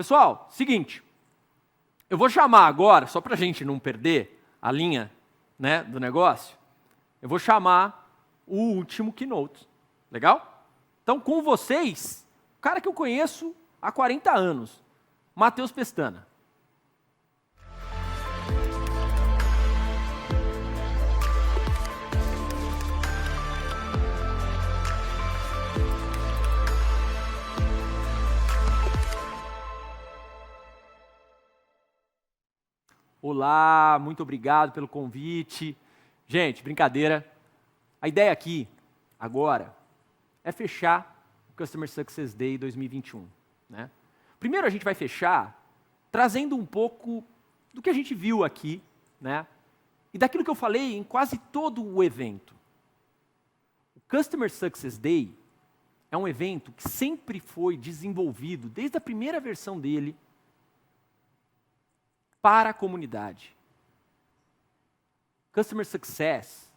Pessoal, seguinte, eu vou chamar agora, só para a gente não perder a linha, né, do negócio, eu vou chamar o último keynote, legal? Então, com vocês, o cara que eu conheço há 40 anos, Matheus Pestana. Olá, muito obrigado pelo convite. Gente, brincadeira. A ideia aqui, agora, é fechar o Customer Success Day 2021. Né? Primeiro a gente vai fechar trazendo um pouco do que a gente viu aqui, né? E daquilo que eu falei em quase todo o evento. O Customer Success Day é um evento que sempre foi desenvolvido, desde a primeira versão dele, para a comunidade. Customer Success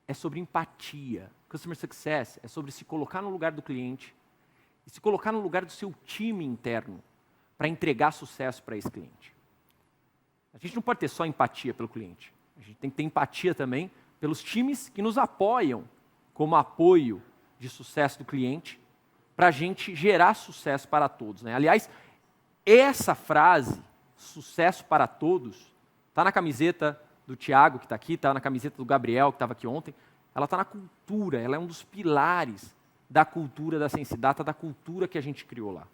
é sobre empatia. Customer Success é sobre se colocar no lugar do cliente e se colocar no lugar do seu time interno para entregar sucesso para esse cliente. A gente não pode ter só empatia pelo cliente. A gente tem que ter empatia também pelos times que nos apoiam como apoio de sucesso do cliente para a gente gerar sucesso para todos. Né? Aliás, essa frase, sucesso para todos, está na camiseta do Thiago, que está aqui, está na camiseta do Gabriel, que estava aqui ontem. Ela está na cultura, ela é um dos pilares da cultura da Sensidata, da cultura que a gente criou lá.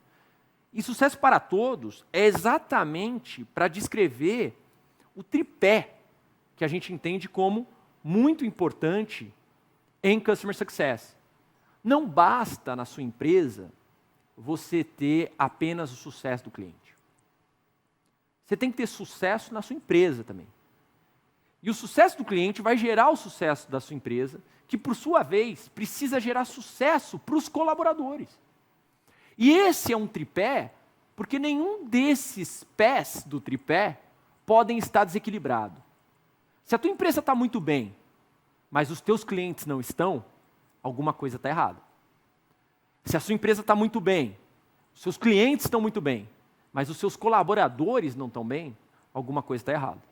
E sucesso para todos é exatamente para descrever o tripé que a gente entende como muito importante em Customer Success. Não basta na sua empresa você ter apenas o sucesso do cliente. Você tem que ter sucesso na sua empresa também. E o sucesso do cliente vai gerar o sucesso da sua empresa, que por sua vez precisa gerar sucesso para os colaboradores. E esse é um tripé, porque nenhum desses pés do tripé podem estar desequilibrados. Se a tua empresa está muito bem, mas os teus clientes não estão, alguma coisa está errada. Se a sua empresa está muito bem, os seus clientes estão muito bem, mas os seus colaboradores não estão bem, alguma coisa está errada.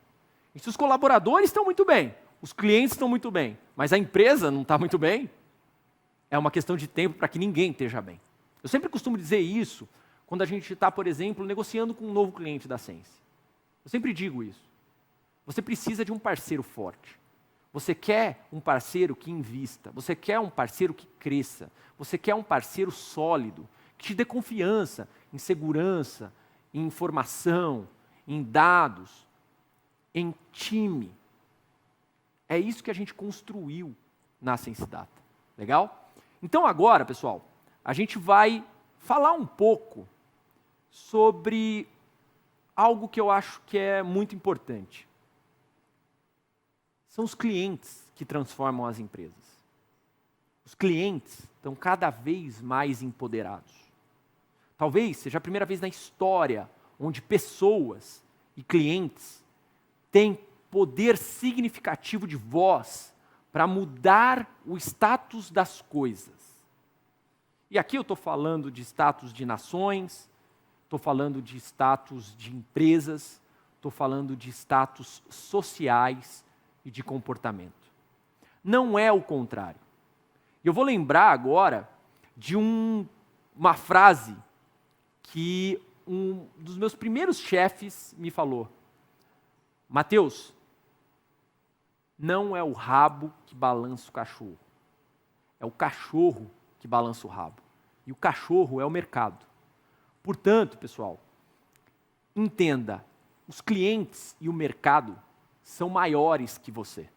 E se os colaboradores estão muito bem, os clientes estão muito bem, mas a empresa não está muito bem, é uma questão de tempo para que ninguém esteja bem. Eu sempre costumo dizer isso quando a gente está, por exemplo, negociando com um novo cliente da Sense. Eu sempre digo isso. Você precisa de um parceiro forte. Você quer um parceiro que invista. Você quer um parceiro que cresça. Você quer um parceiro sólido, que te dê confiança em segurança, em informação, em dados, em time. É isso que a gente construiu na Sensidata. Legal? Então agora, pessoal, a gente vai falar um pouco sobre algo que eu acho que é muito importante. São os clientes que transformam as empresas. Os clientes estão cada vez mais empoderados. Talvez seja a primeira vez na história onde pessoas e clientes têm poder significativo de voz para mudar o status das coisas. E aqui eu estou falando de status de nações, estou falando de status de empresas, estou falando de status sociais e de comportamento. Não é o contrário. Eu vou lembrar agora de uma frase que um dos meus primeiros chefes me falou. Matheus, não é o rabo que balança o cachorro. É o cachorro que balança o rabo. E o cachorro é o mercado. Portanto, pessoal, entenda, os clientes e o mercado são maiores que você.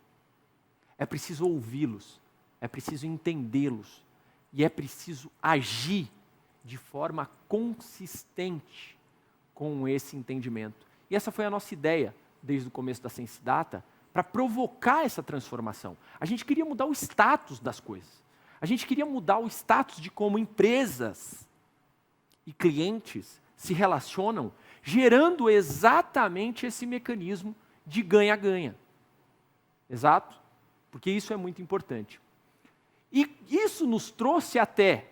É preciso ouvi-los, é preciso entendê-los e é preciso agir de forma consistente com esse entendimento. E essa foi a nossa ideia desde o começo da Sensidata, para provocar essa transformação. A gente queria mudar o status das coisas. A gente queria mudar o status de como empresas e clientes se relacionam, gerando exatamente esse mecanismo de ganha-ganha. Exato? Porque isso é muito importante. E isso nos trouxe até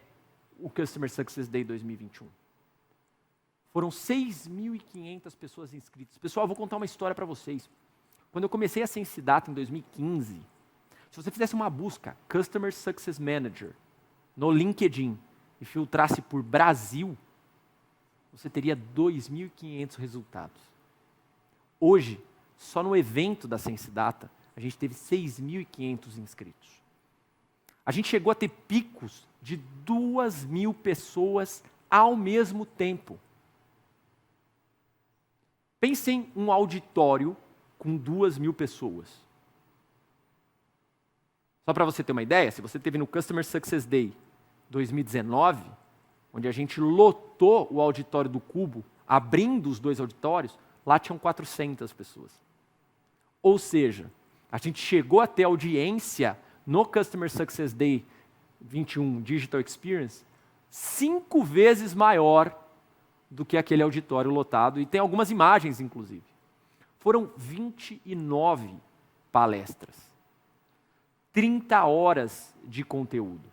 o Customer Success Day 2021. Foram 6.500 pessoas inscritas. Pessoal, eu vou contar uma história para vocês. Quando eu comecei a Sensidata em 2015, se você fizesse uma busca, Customer Success Manager, no LinkedIn, e filtrasse por Brasil, você teria 2.500 resultados. Hoje, só no evento da Sensidata, a gente teve 6.500 inscritos. A gente chegou a ter picos de 2.000 pessoas ao mesmo tempo. Pensem em um auditório com 2.000 pessoas. Só para você ter uma ideia, se você teve no Customer Success Day 2019, onde a gente lotou o auditório do Cubo, abrindo os 2 auditórios, lá tinham 400 pessoas. Ou seja, a gente chegou a ter audiência no Customer Success Day 21 Digital Experience 5 vezes maior do que aquele auditório lotado, e tem algumas imagens, inclusive. Foram 29 palestras, 30 horas de conteúdo.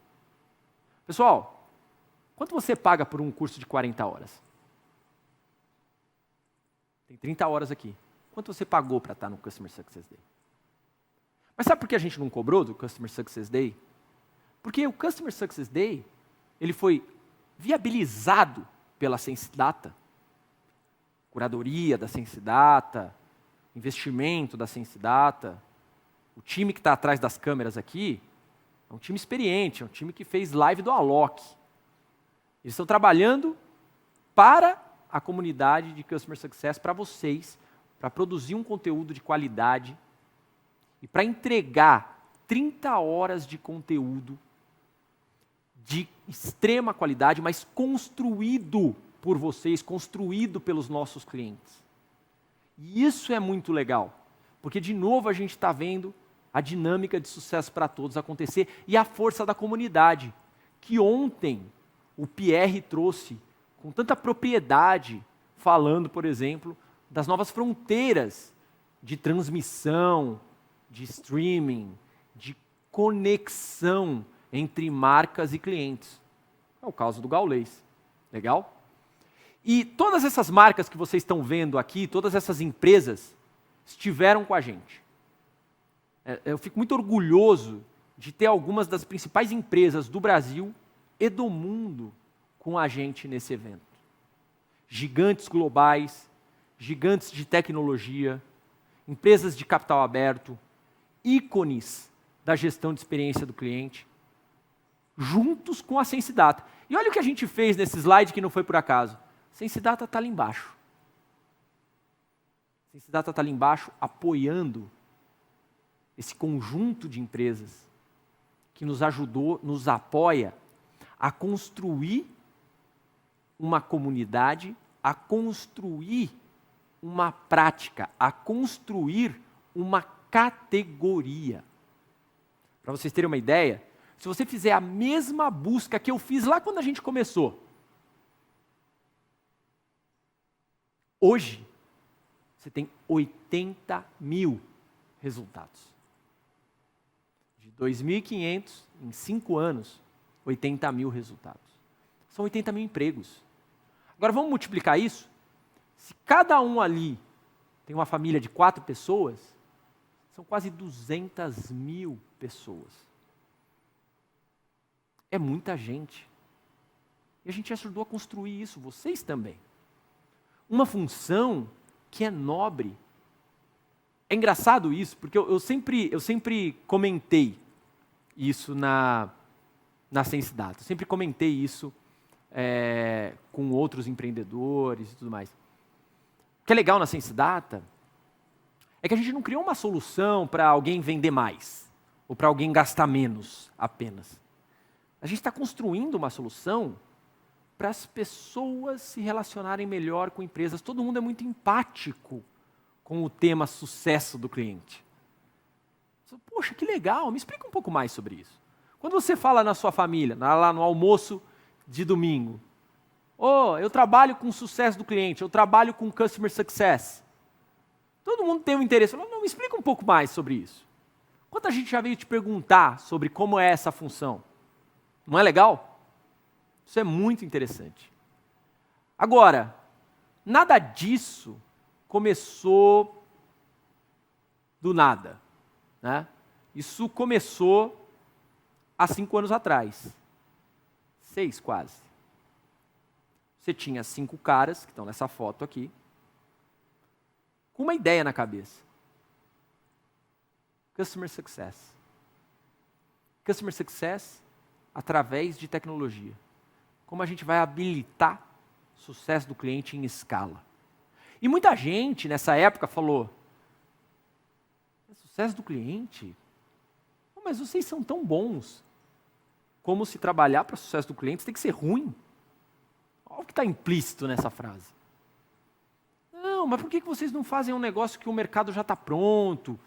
Pessoal, quanto você paga por um curso de 40 horas? Tem 30 horas aqui. Quanto você pagou para estar no Customer Success Day? Mas sabe por que a gente não cobrou do Customer Success Day? Porque o Customer Success Day, ele foi viabilizado pela Sensidata, curadoria da Sensidata, investimento da Sensidata. O time que está atrás das câmeras aqui é um time experiente, é um time que fez live do Alok. Eles estão trabalhando para a comunidade de Customer Success, para vocês, para produzir um conteúdo de qualidade e para entregar 30 horas de conteúdo de extrema qualidade, mas construído por vocês, construído pelos nossos clientes. E isso é muito legal, porque de novo a gente está vendo a dinâmica de sucesso para todos acontecer e a força da comunidade, que ontem o Pierre trouxe com tanta propriedade, falando, por exemplo, das novas fronteiras de transmissão, de streaming, de conexão entre marcas e clientes. É o caso do Gaulês. Legal? E todas essas marcas que vocês estão vendo aqui, todas essas empresas, estiveram com a gente. Eu fico muito orgulhoso de ter algumas das principais empresas do Brasil e do mundo com a gente nesse evento. Gigantes globais, gigantes de tecnologia, empresas de capital aberto, ícones da gestão de experiência do cliente, juntos com a Sensidata. E olha o que a gente fez nesse slide que não foi por acaso. Sensidata está ali embaixo. Sensidata está ali embaixo apoiando esse conjunto de empresas que nos ajudou, nos apoia a construir uma comunidade, a construir uma prática, a construir uma categoria. Para vocês terem uma ideia, se você fizer a mesma busca que eu fiz lá quando a gente começou, hoje, você tem 80.000 resultados. De 2.500 em 5 anos, 80.000 resultados. São 80.000 empregos. Agora vamos multiplicar isso? Se cada um ali tem uma família de 4 pessoas, são quase 200.000 pessoas. É muita gente. E a gente ajudou a construir isso, vocês também. Uma função que é nobre. É engraçado isso, porque eu sempre comentei isso na Sensidata. Eu sempre comentei isso com outros empreendedores e tudo mais. O que é legal na Sensidata é que a gente não criou uma solução para alguém vender mais, ou para alguém gastar menos apenas. A gente está construindo uma solução para as pessoas se relacionarem melhor com empresas. Todo mundo é muito empático com o tema sucesso do cliente. Poxa, que legal, me explica um pouco mais sobre isso. Quando você fala na sua família, lá no almoço de domingo, eu trabalho com o sucesso do cliente, eu trabalho com Customer Success. Todo mundo tem um interesse. Não, me explica um pouco mais sobre isso. Quanta gente já veio te perguntar sobre como é essa função? Não é legal? Isso é muito interessante. Agora, nada disso começou do nada, né? Isso começou há 5 anos atrás. 6 quase. Você tinha 5 caras, que estão nessa foto aqui, com uma ideia na cabeça. Customer Success. Customer Success através de tecnologia. Como a gente vai habilitar o sucesso do cliente em escala. E muita gente nessa época falou, sucesso do cliente? Mas vocês são tão bons. Como se trabalhar para o sucesso do cliente tem que ser ruim? Olha o que está implícito nessa frase. Não, mas por que vocês não fazem um negócio que o mercado já está pronto?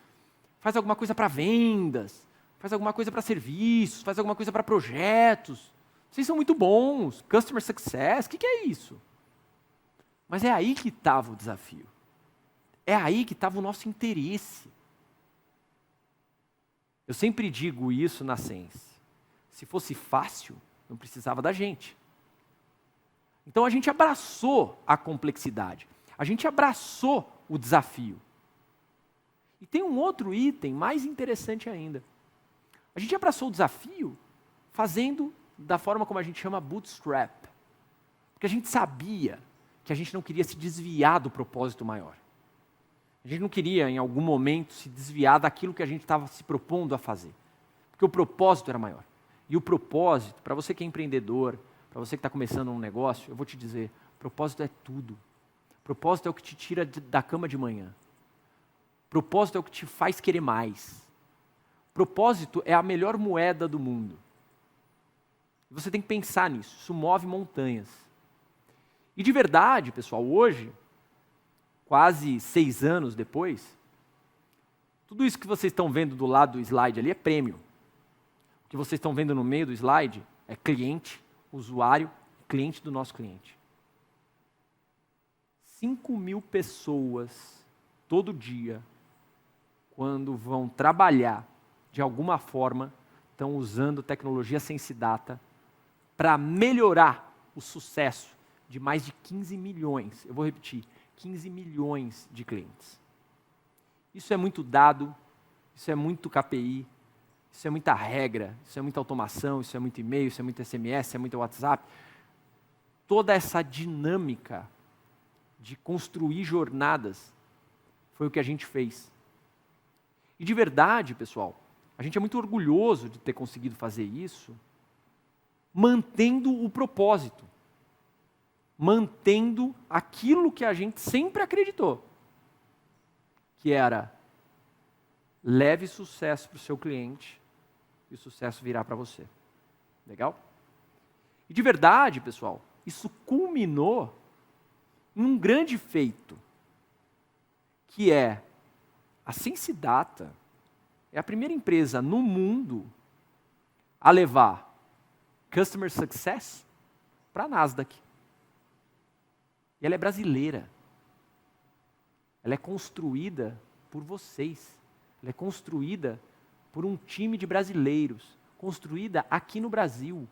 Faz alguma coisa para vendas, faz alguma coisa para serviços, faz alguma coisa para projetos. Vocês são muito bons, Customer Success, o que é isso? Mas é aí que estava o desafio. É aí que estava o nosso interesse. Eu sempre digo isso na Sense. Se fosse fácil, não precisava da gente. Então a gente abraçou a complexidade. A gente abraçou o desafio. E tem um outro item mais interessante ainda. A gente abraçou o desafio fazendo da forma como a gente chama bootstrap. Porque a gente sabia que a gente não queria se desviar do propósito maior. A gente não queria, em algum momento, se desviar daquilo que a gente estava se propondo a fazer. Porque o propósito era maior. E o propósito, para você que é empreendedor, para você que está começando um negócio, eu vou te dizer, propósito é tudo. Propósito é o que te tira da cama de manhã. Propósito é o que te faz querer mais. Propósito é a melhor moeda do mundo. Você tem que pensar nisso, isso move montanhas. E de verdade, pessoal, hoje, quase 6 anos depois, tudo isso que vocês estão vendo do lado do slide ali é prêmio. O que vocês estão vendo no meio do slide é cliente, usuário, cliente do nosso cliente. 5.000 pessoas todo dia, quando vão trabalhar de alguma forma, estão usando tecnologia Sense Data para melhorar o sucesso de mais de 15 milhões, eu vou repetir, 15 milhões de clientes. Isso é muito dado, isso é muito KPI, isso é muita regra, isso é muita automação, isso é muito e-mail, isso é muito SMS, isso é muito WhatsApp. Toda essa dinâmica de construir jornadas foi o que a gente fez. E de verdade, pessoal, a gente é muito orgulhoso de ter conseguido fazer isso, mantendo o propósito, mantendo aquilo que a gente sempre acreditou, que era leve sucesso para o seu cliente e o sucesso virá para você. Legal? E de verdade, pessoal, isso culminou em um grande feito, que é a Sense Data é a primeira empresa no mundo a levar Customer Success para a Nasdaq. E ela é brasileira. Ela é construída por vocês. Ela é construída por um time de brasileiros. Construída aqui no Brasil.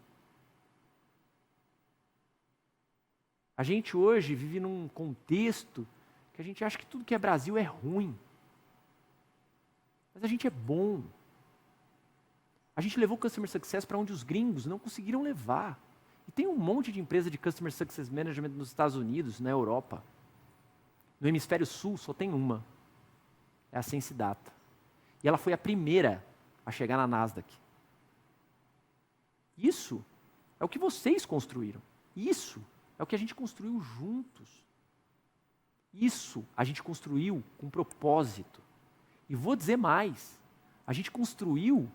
A gente hoje vive num contexto que a gente acha que tudo que é Brasil é ruim. Mas a gente é bom. A gente levou o Customer Success para onde os gringos não conseguiram levar. E tem um monte de empresa de Customer Success Management nos Estados Unidos, na Europa. No hemisfério sul só tem uma. É a Sense Data. E ela foi a primeira a chegar na Nasdaq. Isso é o que vocês construíram. Isso é o que a gente construiu juntos. Isso a gente construiu com propósito. E vou dizer mais. A gente construiu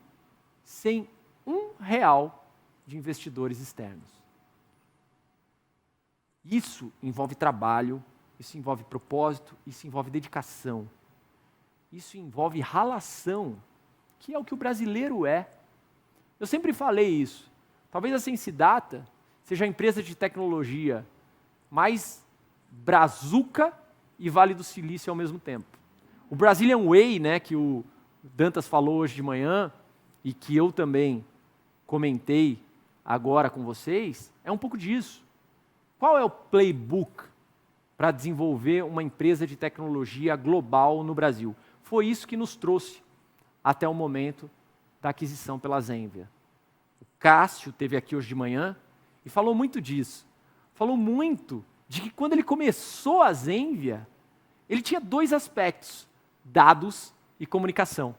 sem R$1 de investidores externos. Isso envolve trabalho, isso envolve propósito, isso envolve dedicação. Isso envolve ralação, que é o que o brasileiro é. Eu sempre falei isso. Talvez a Sense Data seja a empresa de tecnologia mais brazuca e Vale do Silício ao mesmo tempo. O Brazilian Way, né, que o Dantas falou hoje de manhã, e que eu também comentei agora com vocês, é um pouco disso. Qual é o playbook para desenvolver uma empresa de tecnologia global no Brasil. Foi isso que nos trouxe até o momento da aquisição pela Zenvia. O Cássio esteve aqui hoje de manhã e falou muito disso. Falou muito de que quando ele começou a Zenvia, ele tinha 2 aspectos, dados e comunicação.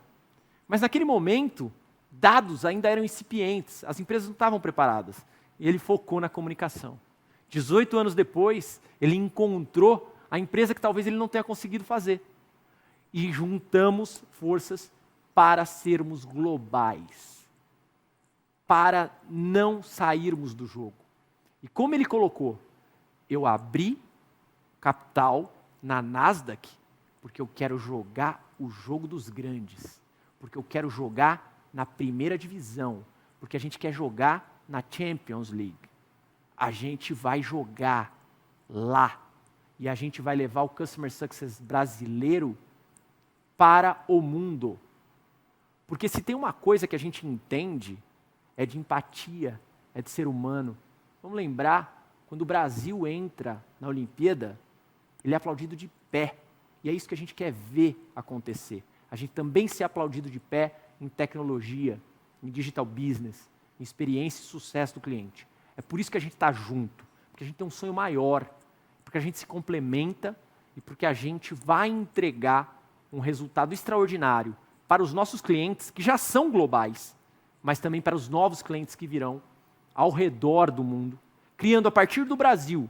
Mas naquele momento, dados ainda eram incipientes, as empresas não estavam preparadas. E ele focou na comunicação. 18 anos depois, ele encontrou a empresa que talvez ele não tenha conseguido fazer. E juntamos forças para sermos globais. Para não sairmos do jogo. E como ele colocou, eu abri capital na Nasdaq porque eu quero jogar o jogo dos grandes. Porque eu quero jogar na primeira divisão. Porque a gente quer jogar na Champions League. A gente vai jogar lá. E a gente vai levar o Customer Success brasileiro para o mundo. Porque se tem uma coisa que a gente entende, é de empatia, é de ser humano. Vamos lembrar, quando o Brasil entra na Olimpíada, ele é aplaudido de pé. E é isso que a gente quer ver acontecer. A gente também ser aplaudido de pé em tecnologia, em digital business, em experiência e sucesso do cliente. É por isso que a gente está junto, porque a gente tem um sonho maior, porque a gente se complementa e porque a gente vai entregar um resultado extraordinário para os nossos clientes, que já são globais, mas também para os novos clientes que virão ao redor do mundo, criando a partir do Brasil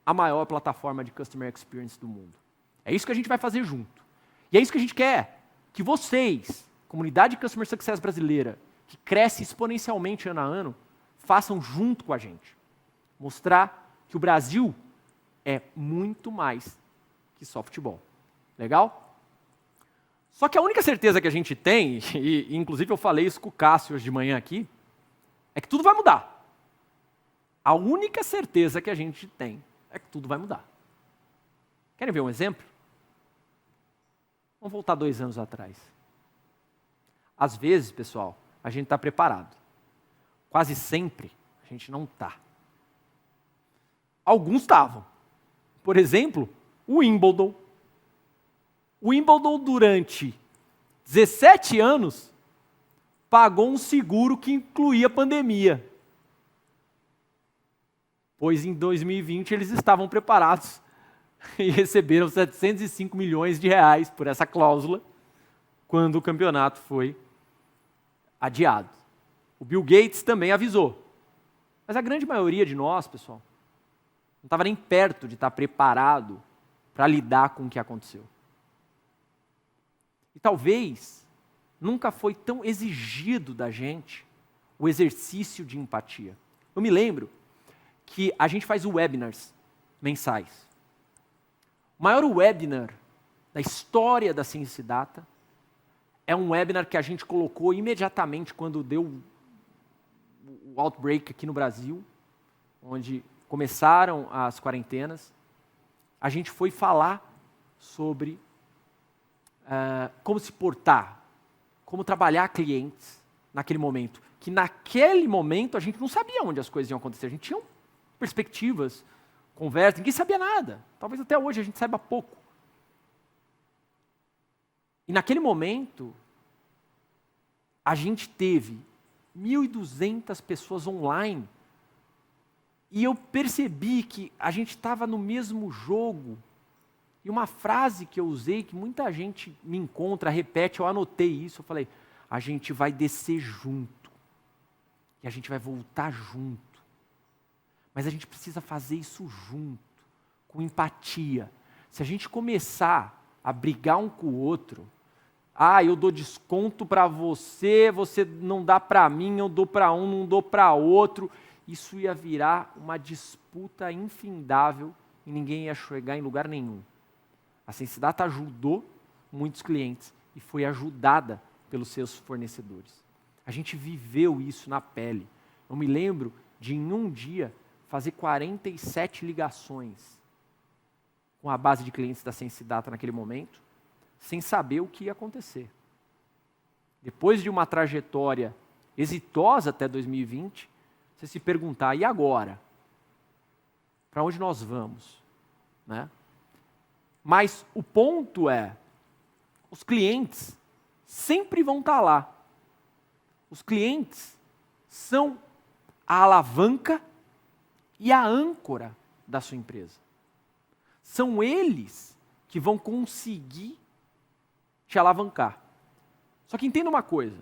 a maior plataforma de Customer Experience do mundo. É isso que a gente vai fazer junto. E é isso que a gente quer, que vocês, comunidade de Customer Success brasileira, que cresce exponencialmente ano a ano, façam junto com a gente. Mostrar que o Brasil é muito mais que só futebol. Legal? Só que a única certeza que a gente tem, e inclusive eu falei isso com o Cássio hoje de manhã aqui, é que tudo vai mudar. A única certeza que a gente tem é que tudo vai mudar. Querem ver um exemplo? Vamos voltar 2 anos atrás. Às vezes, pessoal, a gente está preparado. Quase sempre a gente não está. Alguns estavam. Por exemplo, o Wimbledon. O Wimbledon, durante 17 anos, pagou um seguro que incluía pandemia. Pois em 2020 eles estavam preparados e receberam 705 milhões de reais por essa cláusula quando o campeonato foi adiado. O Bill Gates também avisou. Mas a grande maioria de nós, pessoal, não estava nem perto de estar preparado para lidar com o que aconteceu. E talvez nunca foi tão exigido da gente o exercício de empatia. Eu me lembro que a gente faz webinars mensais. O maior webinar da história da Ciência Data é um webinar que a gente colocou imediatamente quando deu o outbreak aqui no Brasil, onde começaram as quarentenas. A gente foi falar sobre como se portar, como trabalhar clientes naquele momento. Que naquele momento a gente não sabia onde as coisas iam acontecer. A gente tinha perspectivas, conversas, ninguém sabia nada. Talvez até hoje a gente saiba pouco. E naquele momento, a gente teve 1.200 pessoas online. E eu percebi que a gente estava no mesmo jogo. E uma frase que eu usei, que muita gente me encontra, repete, eu anotei isso, eu falei, a gente vai descer junto. E a gente vai voltar junto. Mas a gente precisa fazer isso junto, com empatia. Se a gente começar a brigar um com o outro, eu dou desconto para você, você não dá para mim, eu dou para um, não dou para outro, isso ia virar uma disputa infindável e ninguém ia chegar em lugar nenhum. A Ciência Data ajudou muitos clientes e foi ajudada pelos seus fornecedores. A gente viveu isso na pele. Eu me lembro de, em um dia, fazer 47 ligações com a base de clientes da Ciência Data naquele momento, sem saber o que ia acontecer. Depois de uma trajetória exitosa até 2020, você se perguntar, e agora? Para onde nós vamos? né? Mas o ponto é, os clientes sempre vão estar lá. Os clientes são a alavanca e a âncora da sua empresa. São eles que vão conseguir te alavancar. Só que entenda uma coisa,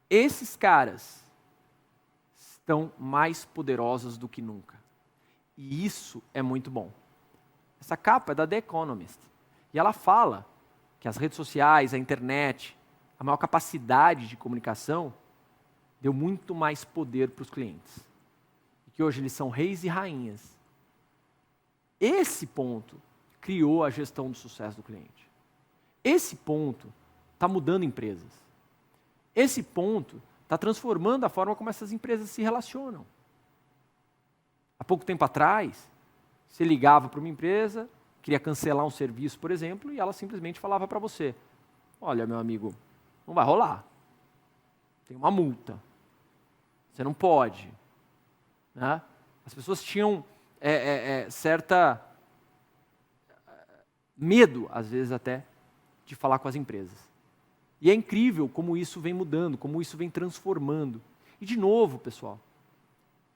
esses caras estão mais poderosos do que nunca. E isso é muito bom. Essa capa é da The Economist. E ela fala que as redes sociais, a internet, a maior capacidade de comunicação deu muito mais poder para os clientes. E que hoje eles são reis e rainhas. Esse ponto criou a gestão do sucesso do cliente. Esse ponto está mudando empresas. Esse ponto está transformando a forma como essas empresas se relacionam. Há pouco tempo atrás, você ligava para uma empresa, queria cancelar um serviço, por exemplo, e ela simplesmente falava para você, olha, meu amigo, não vai rolar. Tem uma multa. Você não pode. Né? As pessoas tinham certa medo, às vezes até, de falar com as empresas. E é incrível como isso vem mudando, como isso vem transformando. E de novo, pessoal,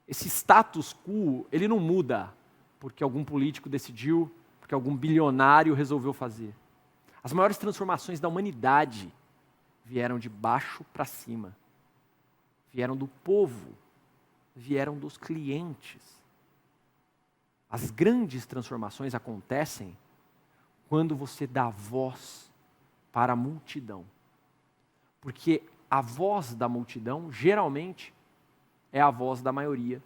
esse status quo, ele não muda porque algum político decidiu, porque algum bilionário resolveu fazer. As maiores transformações da humanidade vieram de baixo para cima. Vieram do povo, vieram dos clientes. As grandes transformações acontecem quando você dá voz para a multidão. Porque a voz da multidão, geralmente, é a voz da maioria.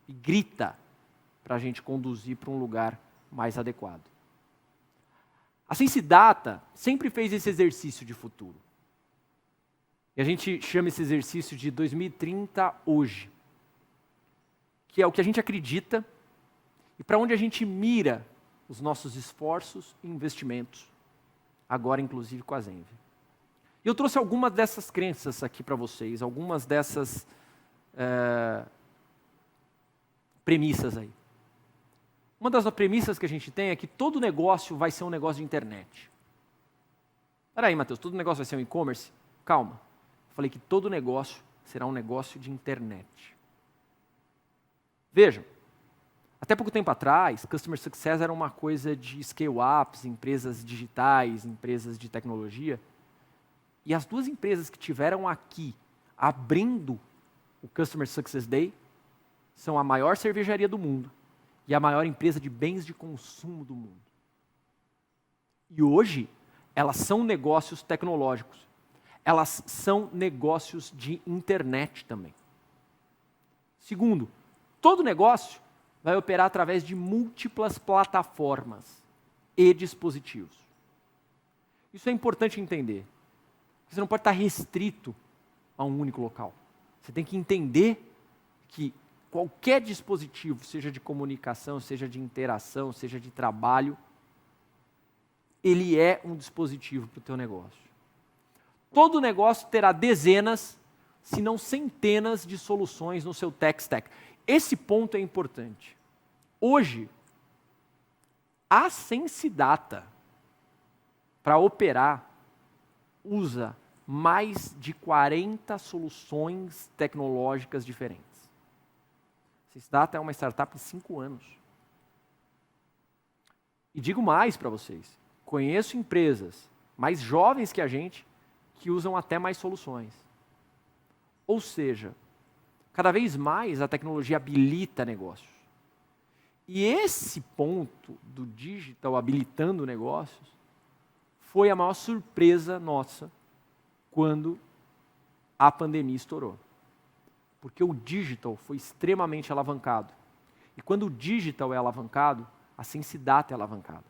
E grita para a gente conduzir para um lugar mais adequado. A Sensidata sempre fez esse exercício de futuro. E a gente chama esse exercício de 2030 hoje. Que é o que a gente acredita e para onde a gente mira os nossos esforços e investimentos. Agora, inclusive, com a Zenvia. E eu trouxe algumas dessas crenças aqui para vocês, algumas dessas premissas aí. Uma das premissas que a gente tem é que todo negócio vai ser um negócio de internet. Peraí, Matheus, todo negócio vai ser um e-commerce? Calma. Eu falei que todo negócio será um negócio de internet. Vejam, até pouco tempo atrás, Customer Success era uma coisa de scale-ups, empresas digitais, empresas de tecnologia. E as duas empresas que tiveram aqui abrindo o Customer Success Day são a maior cervejaria do mundo e a maior empresa de bens de consumo do mundo. E hoje, elas são negócios tecnológicos. Elas são negócios de internet também. Segundo, todo negócio vai operar através de múltiplas plataformas e dispositivos. Isso é importante entender. Você não pode estar restrito a um único local. Você tem que entender que qualquer dispositivo, seja de comunicação, seja de interação, seja de trabalho, ele é um dispositivo para o teu negócio. Todo negócio terá dezenas, se não centenas de soluções no seu tech stack. Esse ponto é importante. Hoje, a Sensidata, para operar, usa mais de 40 soluções tecnológicas diferentes. A Sensidata é uma startup de 5 anos. E digo mais para vocês, conheço empresas mais jovens que a gente que usam até mais soluções. Ou seja, cada vez mais a tecnologia habilita negócios. E esse ponto do digital habilitando negócios foi a maior surpresa nossa quando a pandemia estourou. Porque o digital foi extremamente alavancado. E quando o digital é alavancado, a Sensidata é alavancada.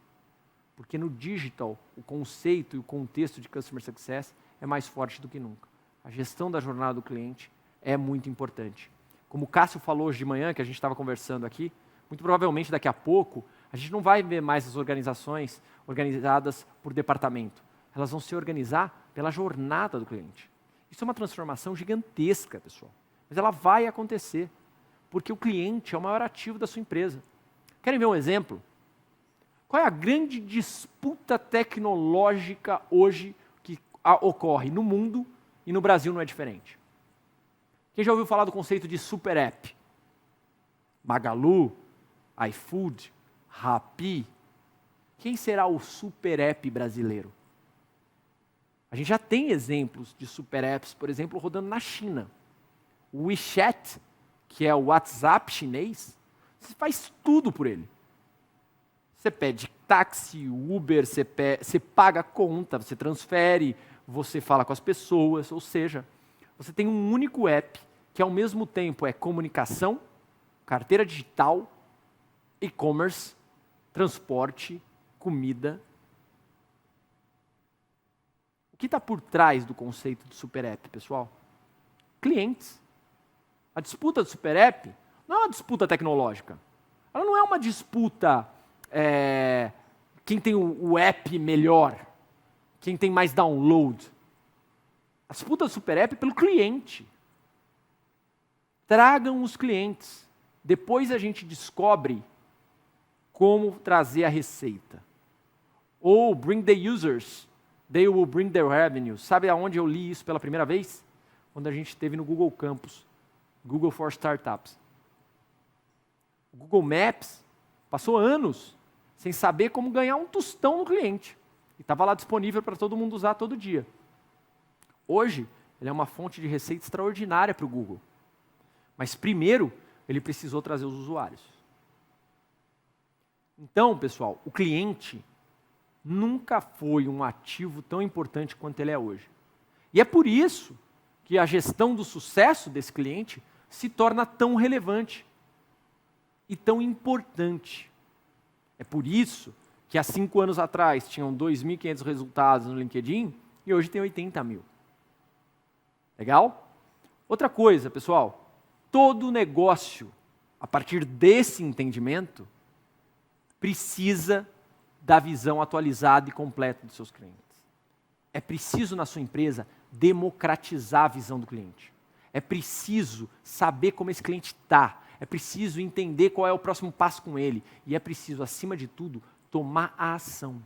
Porque no digital, o conceito e o contexto de Customer Success é mais forte do que nunca. A gestão da jornada do cliente é muito importante. Como o Cássio falou hoje de manhã, que a gente estava conversando aqui, muito provavelmente daqui a pouco, a gente não vai ver mais as organizações organizadas por departamento. Elas vão se organizar pela jornada do cliente. Isso é uma transformação gigantesca, pessoal. Mas ela vai acontecer, porque o cliente é o maior ativo da sua empresa. Querem ver um exemplo? Qual é a grande disputa tecnológica hoje que ocorre no mundo e no Brasil não é diferente? Quem já ouviu falar do conceito de super app? Magalu, iFood, Rappi. Quem será o super app brasileiro? A gente já tem exemplos de super apps, por exemplo, rodando na China. O WeChat, que é o WhatsApp chinês, você faz tudo por ele. Você pede táxi, Uber, você paga a conta, você transfere, você fala com as pessoas, ou seja, você tem um único app que ao mesmo tempo é comunicação, carteira digital, e-commerce, transporte, comida. O que está por trás do conceito de super app, pessoal? Clientes. A disputa do super app não é uma disputa tecnológica. Ela não é uma disputa quem tem o app melhor, quem tem mais download. A disputa do super app é pelo cliente. Tragam os clientes. Depois a gente descobre como trazer a receita. Ou bring the users, they will bring the revenue. Sabe aonde eu li isso pela primeira vez? Quando a gente esteve no Google Campus, Google for Startups. O Google Maps passou anos sem saber como ganhar um tostão no cliente. E estava lá disponível para todo mundo usar todo dia. Hoje, ele é uma fonte de receita extraordinária para o Google. Mas primeiro, ele precisou trazer os usuários. Então, pessoal, o cliente nunca foi um ativo tão importante quanto ele é hoje. E é por isso que a gestão do sucesso desse cliente se torna tão relevante e tão importante. É por isso que há 5 anos atrás tinham 2.500 resultados no LinkedIn e hoje tem 80 mil. Legal? Outra coisa, pessoal, todo negócio, a partir desse entendimento, precisa da visão atualizada e completa dos seus clientes. É preciso, na sua empresa, democratizar a visão do cliente. É preciso saber como esse cliente está. É preciso entender qual é o próximo passo com ele. E é preciso, acima de tudo, tomar a ação.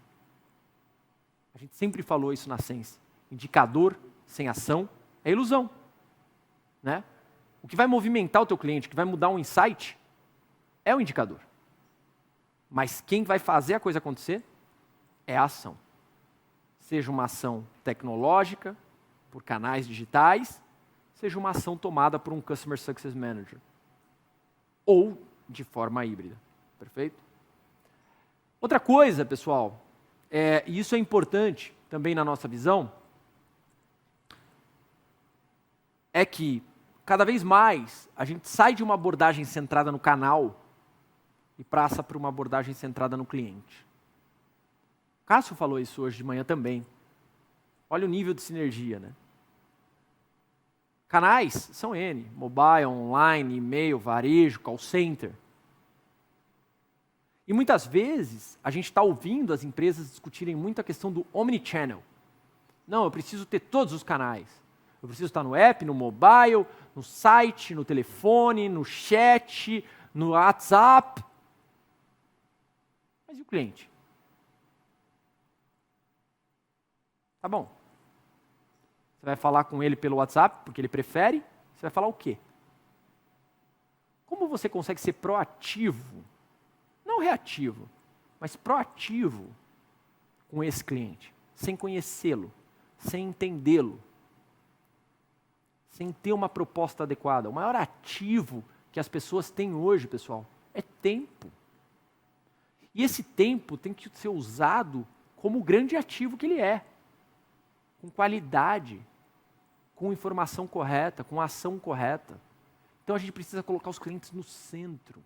A gente sempre falou isso na Sense. Indicador sem ação é ilusão. Né? O que vai movimentar o teu cliente, o que vai mudar um insight, é o indicador. Mas quem vai fazer a coisa acontecer é a ação. Seja uma ação tecnológica, por canais digitais, seja uma ação tomada por um Customer Success Manager. Ou de forma híbrida. Perfeito? Outra coisa, pessoal, e isso é importante também na nossa visão, é que cada vez mais a gente sai de uma abordagem centrada no canal e passa para uma abordagem centrada no cliente. Cássio falou isso hoje de manhã também. Olha o nível de sinergia, né? Canais são N, mobile, online, e-mail, varejo, call center. E muitas vezes a gente está ouvindo as empresas discutirem muito a questão do omnichannel. Não, eu preciso ter todos os canais. Eu preciso estar no app, no mobile, no site, no telefone, no chat, no WhatsApp. Mas e o cliente? Tá bom. Você vai falar com ele pelo WhatsApp, porque ele prefere? Você vai falar o quê? Como você consegue ser proativo, não reativo, mas proativo com esse cliente, sem conhecê-lo, sem entendê-lo, sem ter uma proposta adequada? O maior ativo que as pessoas têm hoje, pessoal, é tempo. E esse tempo tem que ser usado como o grande ativo que ele é. Com qualidade, com informação correta, com ação correta. Então a gente precisa colocar os clientes no centro.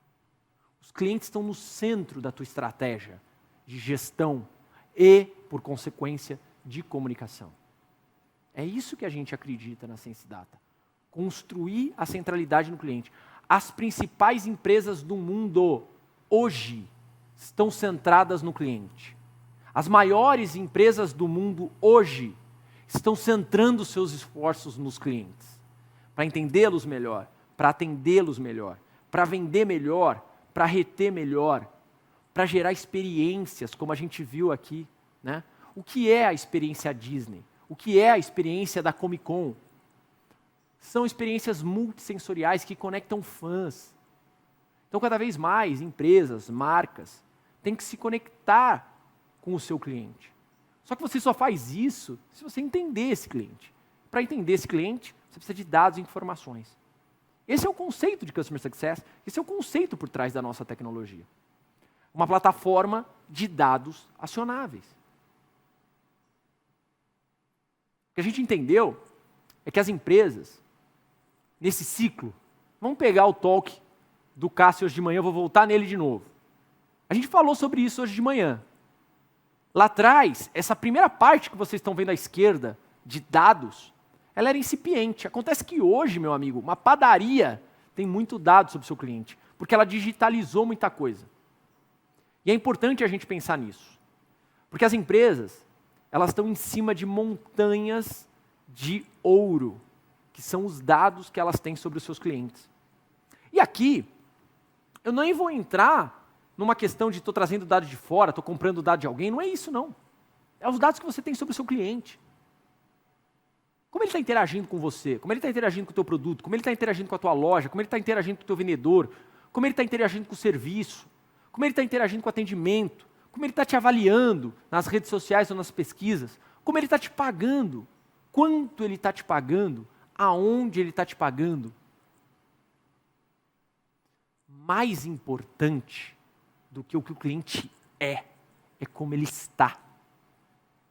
Os clientes estão no centro da tua estratégia de gestão e, por consequência, de comunicação. É isso que a gente acredita na Sense Data. Construir a centralidade no cliente. As principais empresas do mundo hoje estão centradas no cliente. As maiores empresas do mundo hoje estão centrando seus esforços nos clientes, para entendê-los melhor, para atendê-los melhor, para vender melhor, para reter melhor. para gerar experiências, como a gente viu aqui, né? O que é a experiência Disney? O que é a experiência da Comic Con? São experiências multissensoriais que conectam fãs. Então, cada vez mais, empresas, marcas, têm que se conectar com o seu cliente. Só que você só faz isso se você entender esse cliente. Para entender esse cliente, você precisa de dados e informações. Esse é o conceito de Customer Success, esse é o conceito por trás da nossa tecnologia. Uma plataforma de dados acionáveis. O que a gente entendeu é que as empresas, nesse ciclo, vamos pegar o talk do Cássio hoje de manhã, eu vou voltar nele de novo. A gente falou sobre isso hoje de manhã. Lá atrás, essa primeira parte que vocês estão vendo à esquerda, de dados, ela era incipiente. Acontece que hoje, meu amigo, uma padaria tem muito dado sobre o seu cliente, porque ela digitalizou muita coisa. E é importante a gente pensar nisso. Porque as empresas, elas estão em cima de montanhas de ouro, que são os dados que elas têm sobre os seus clientes. E aqui, eu nem vou entrar numa questão de estou trazendo dados de fora, estou comprando dados de alguém, não é isso não. É os dados que você tem sobre o seu cliente. Como ele está interagindo com você, como ele está interagindo com o teu produto, como ele está interagindo com a tua loja, como ele está interagindo com o teu vendedor, como ele está interagindo com o serviço, como ele está interagindo com o atendimento, como ele está te avaliando nas redes sociais ou nas pesquisas, como ele está te pagando, quanto ele está te pagando, aonde ele está te pagando. Mais importante do que o cliente é como ele está.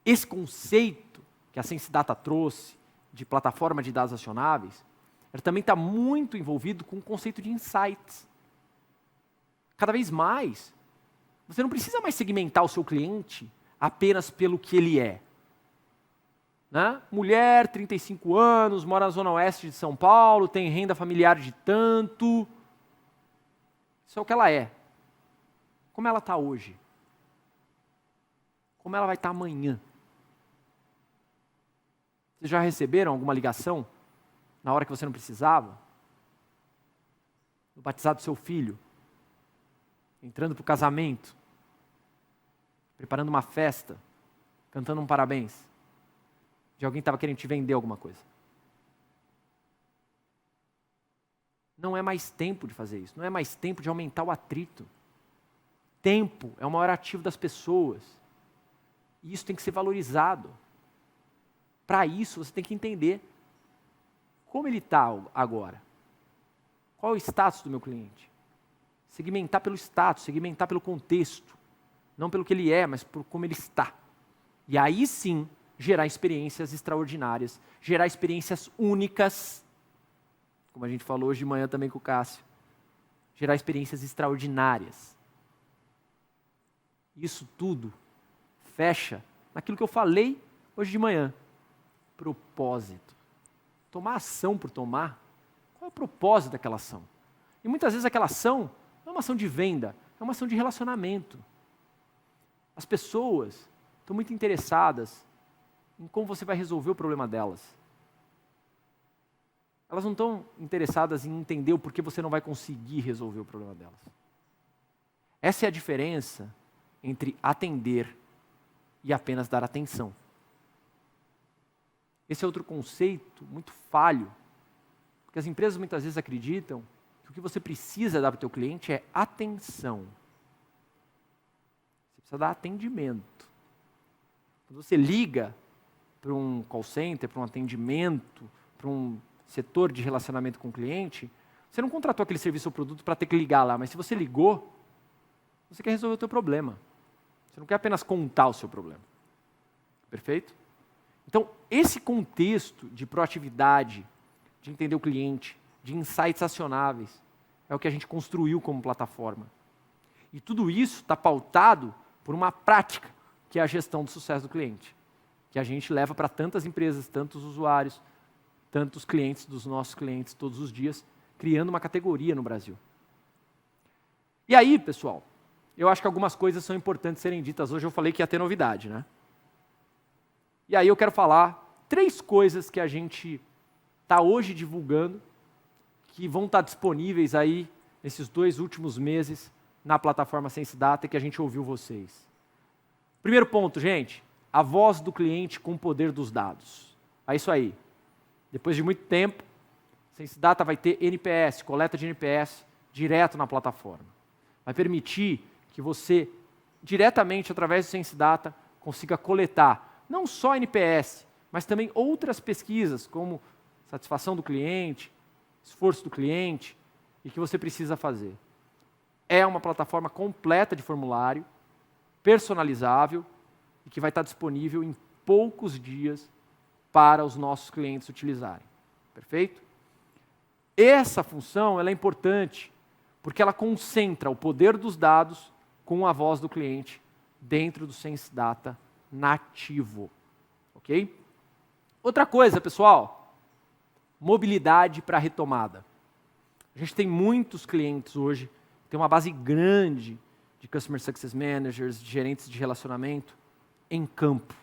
Esse conceito que a Sense Data trouxe, de plataforma de dados acionáveis, ele também está muito envolvido com o conceito de insights. Cada vez mais, você não precisa mais segmentar o seu cliente apenas pelo que ele é. Né? Mulher, 35 anos, mora na zona oeste de São Paulo, tem renda familiar de tanto. Isso é o que ela é. Como ela está hoje? Como ela vai estar amanhã? Vocês já receberam alguma ligação na hora que você não precisava? No batizado do seu filho? Entrando para o casamento? Preparando uma festa? Cantando um parabéns? De alguém que estava querendo te vender alguma coisa? Não é mais tempo de fazer isso. Não é mais tempo de aumentar o atrito. Tempo é o maior ativo das pessoas. E isso tem que ser valorizado. Para isso, você tem que entender como ele está agora. Qual é o status do meu cliente? Segmentar pelo status, segmentar pelo contexto. Não pelo que ele é, mas por como ele está. E aí sim, gerar experiências extraordinárias, gerar experiências únicas, como a gente falou hoje de manhã também com o Cássio. Gerar experiências extraordinárias. Isso tudo fecha naquilo que eu falei hoje de manhã. Propósito. Tomar ação por tomar. Qual é o propósito daquela ação? E muitas vezes aquela ação não é uma ação de venda, é uma ação de relacionamento. As pessoas estão muito interessadas em como você vai resolver o problema delas. Elas não estão interessadas em entender o porquê você não vai conseguir resolver o problema delas. Essa é a diferença entre atender e apenas dar atenção. Esse é outro conceito muito falho, porque as empresas muitas vezes acreditam que o que você precisa dar para o teu cliente é atenção. Você precisa dar atendimento. Quando você liga para um call center, para um atendimento, para um setor de relacionamento com o cliente, você não contratou aquele serviço ou produto para ter que ligar lá, mas se você ligou, você quer resolver o teu problema. Você não quer apenas contar o seu problema. Perfeito? Então, esse contexto de proatividade, de entender o cliente, de insights acionáveis, é o que a gente construiu como plataforma. E tudo isso está pautado por uma prática, que é a gestão do sucesso do cliente, que a gente leva para tantas empresas, tantos usuários, tantos clientes dos nossos clientes todos os dias, criando uma categoria no Brasil. E aí, pessoal, eu acho que algumas coisas são importantes serem ditas. Hoje eu falei que ia ter novidade, né? E aí eu quero falar 3 coisas que a gente está hoje divulgando, que vão estar disponíveis aí nesses 2 últimos meses na plataforma Sense Data que a gente ouviu vocês. Primeiro ponto, gente, a voz do cliente com o poder dos dados. É isso aí. Depois de muito tempo, Sense Data vai ter NPS, coleta de NPS, direto na plataforma. Vai permitir que você, diretamente através do Sense Data, consiga coletar não só NPS, mas também outras pesquisas, como satisfação do cliente, esforço do cliente, e que você precisa fazer. É uma plataforma completa de formulário, personalizável, e que vai estar disponível em poucos dias para os nossos clientes utilizarem. Perfeito? Essa função ela é importante, porque ela concentra o poder dos dados com a voz do cliente dentro do Sense Data nativo. Ok? Outra coisa, pessoal, mobilidade para retomada. A gente tem muitos clientes hoje, tem uma base grande de Customer Success Managers, de gerentes de relacionamento em campo.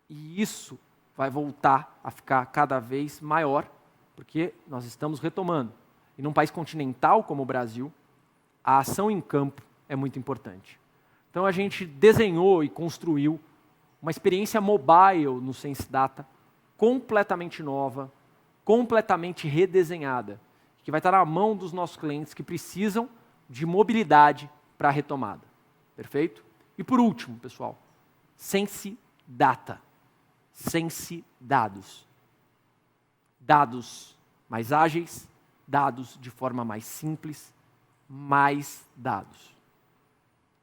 E isso vai voltar a ficar cada vez maior, porque nós estamos retomando. E num país continental como o Brasil, a ação em campo é muito importante. Então a gente desenhou e construiu uma experiência mobile no Sense Data completamente nova, completamente redesenhada, que vai estar na mão dos nossos clientes que precisam de mobilidade para a retomada. Perfeito? E por último, pessoal, Sense Data. Sense Dados. Dados mais ágeis, dados de forma mais simples, mais dados.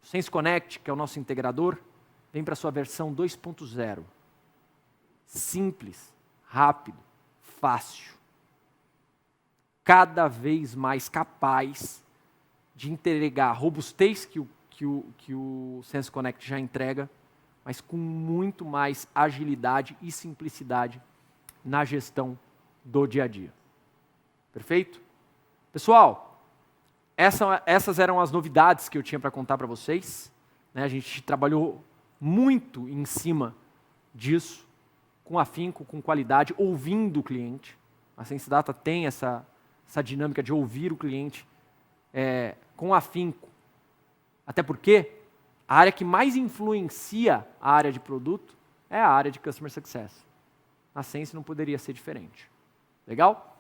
O Sense Connect, que é o nosso integrador, vem para a sua versão 2.0. Simples, rápido, fácil. Cada vez mais capaz de entregar a robustez que o Sense Connect já entrega, mas com muito mais agilidade e simplicidade na gestão do dia a dia. Perfeito? Pessoal, essas eram as novidades que eu tinha para contar para vocês. A gente trabalhou muito em cima disso, com afinco, com qualidade, ouvindo o cliente. A Sense Data tem essa dinâmica de ouvir o cliente com afinco. Até porque a área que mais influencia a área de produto é a área de Customer Success. Na Sense não poderia ser diferente. Legal?